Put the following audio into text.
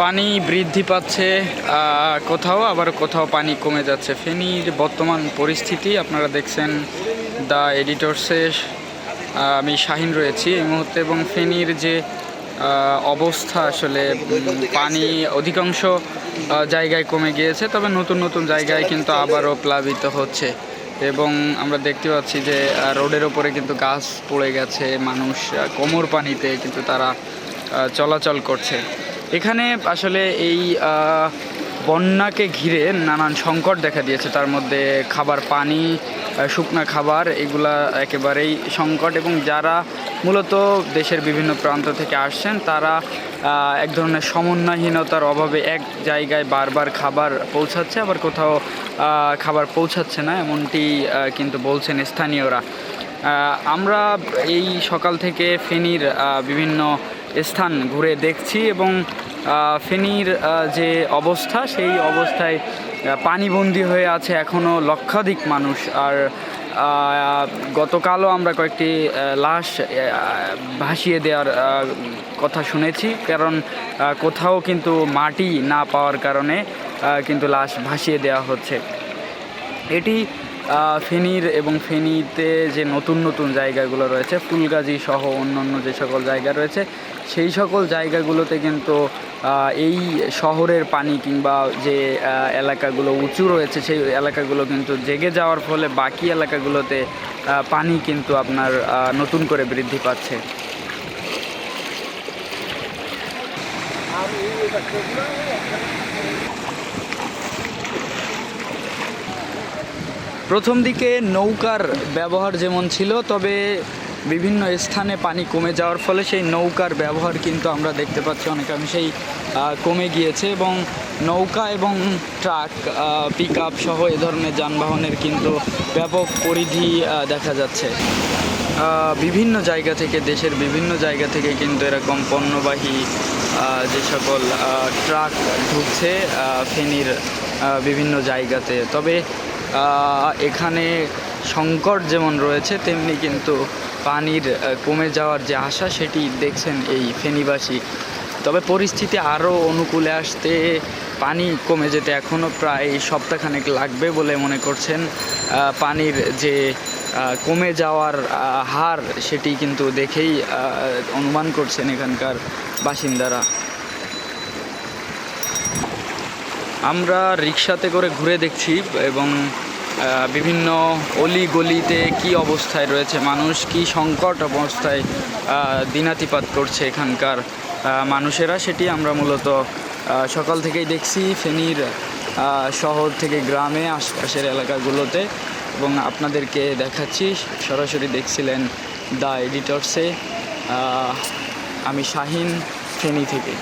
পানি বৃদ্ধি পাচ্ছে, কোথাও আবার কোথাও পানি কমে যাচ্ছে। ফেনীর বর্তমান পরিস্থিতি আপনারা দেখছেন দ্য এডিটরসে। আমি শাহিন রয়েছি এই মুহূর্তে, এবং ফেনীর যে অবস্থা আসলে পানি অধিকাংশ জায়গায় কমে গিয়েছে, তবে নতুন নতুন জায়গায় কিন্তু আবারও প্লাবিত হচ্ছে। এবং আমরা দেখতে পাচ্ছি যে রোডের ওপরে কিন্তু গাছ পড়ে গেছে, মানুষ কোমর পানিতে কিন্তু তারা চলাচল করছে। এখানে আসলে এই বন্যাকে ঘিরে নানান সংকট দেখা দিয়েছে, তার মধ্যে খাবার পানি, শুকনা খাবার, এগুলা একেবারেই সংকট। এবং যারা মূলত দেশের বিভিন্ন প্রান্ত থেকে আসছেন তারা এক ধরনের সমন্বয়হীনতার অভাবে এক জায়গায় বারবার খাবার পৌঁছাচ্ছে, আবার কোথাও খাবার পৌঁছাচ্ছে না, এমনটি কিন্তু বলছেন স্থানীয়রা। আমরা এই সকাল থেকে ফেনীর বিভিন্ন স্থান ঘুরে দেখছি, এবং ফেনীর যে অবস্থা, সেই অবস্থায় পানিবন্দী হয়ে আছে এখনও লক্ষাধিক মানুষ। আর গতকালও আমরা কয়েকটি লাশ ভাসিয়ে দেওয়ার কথা শুনেছি, কারণ কোথাও কিন্তু মাটি না পাওয়ার কারণে কিন্তু লাশ ভাসিয়ে দেওয়া হচ্ছে। এটি ফেনীর এবং ফেনীতে যে নতুন নতুন জায়গাগুলো রয়েছে, ফুলগাজী সহ অন্যান্য যে সকল জায়গা রয়েছে, সেই সকল জায়গাগুলোতে কিন্তু এই শহরের পানি কিংবা যে এলাকাগুলো উঁচু রয়েছে সেই এলাকাগুলো কিন্তু জেগে যাওয়ার ফলে বাকি এলাকাগুলোতে পানি কিন্তু আপনার নতুন করে বৃদ্ধি পাচ্ছে। প্রথম দিকে নৌকার ব্যবহার যেমন ছিল, তবে বিভিন্ন স্থানে পানি কমে যাওয়ার ফলে সেই নৌকার ব্যবহার কিন্তু আমরা দেখতে পাচ্ছি অনেকাংশেই কমে গিয়েছে, এবং নৌকা এবং ট্রাক, পিক আপ সহ এ ধরনের যানবাহনের কিন্তু ব্যাপক পরিধি দেখা যাচ্ছে। বিভিন্ন জায়গা থেকে, দেশের বিভিন্ন জায়গা থেকে কিন্তু এরকম পণ্যবাহী যে সকল ট্রাক ঢুকছে ফেনীর বিভিন্ন জায়গাতে। তবে এখানে সংকট যেমন রয়েছে, তেমনি কিন্তু পানির কমে যাওয়ার যে আশা, সেটি দেখছেন এই ফেনীবাসী। তবে পরিস্থিতি আরও অনুকূলে আসতে, পানি কমে যেতে এখনও প্রায় সপ্তাহখানেক লাগবে বলে মনে করছেন। পানির যে কমে যাওয়ার হার, সেটি কিন্তু দেখেই অনুমান করছেন এখানকার বাসিন্দারা। আমরা রিকশাতে করে ঘুরে দেখছি, এবং বিভিন্ন অলি গলিতে কি অবস্থায় রয়েছে মানুষ, কি সংকট অবস্থায় দিনাতিপাত করছে এখানকার মানুষেরা, সেটি আমরা মূলত সকাল থেকেই দেখছি ফেনীর শহর থেকে গ্রামে, আশপাশের এলাকাগুলোতে, এবং আপনাদেরকে দেখাচ্ছি। সরাসরি দেখছিলেন দ্য এডিটরসে। আমি শাহিন, ফেনী থেকে।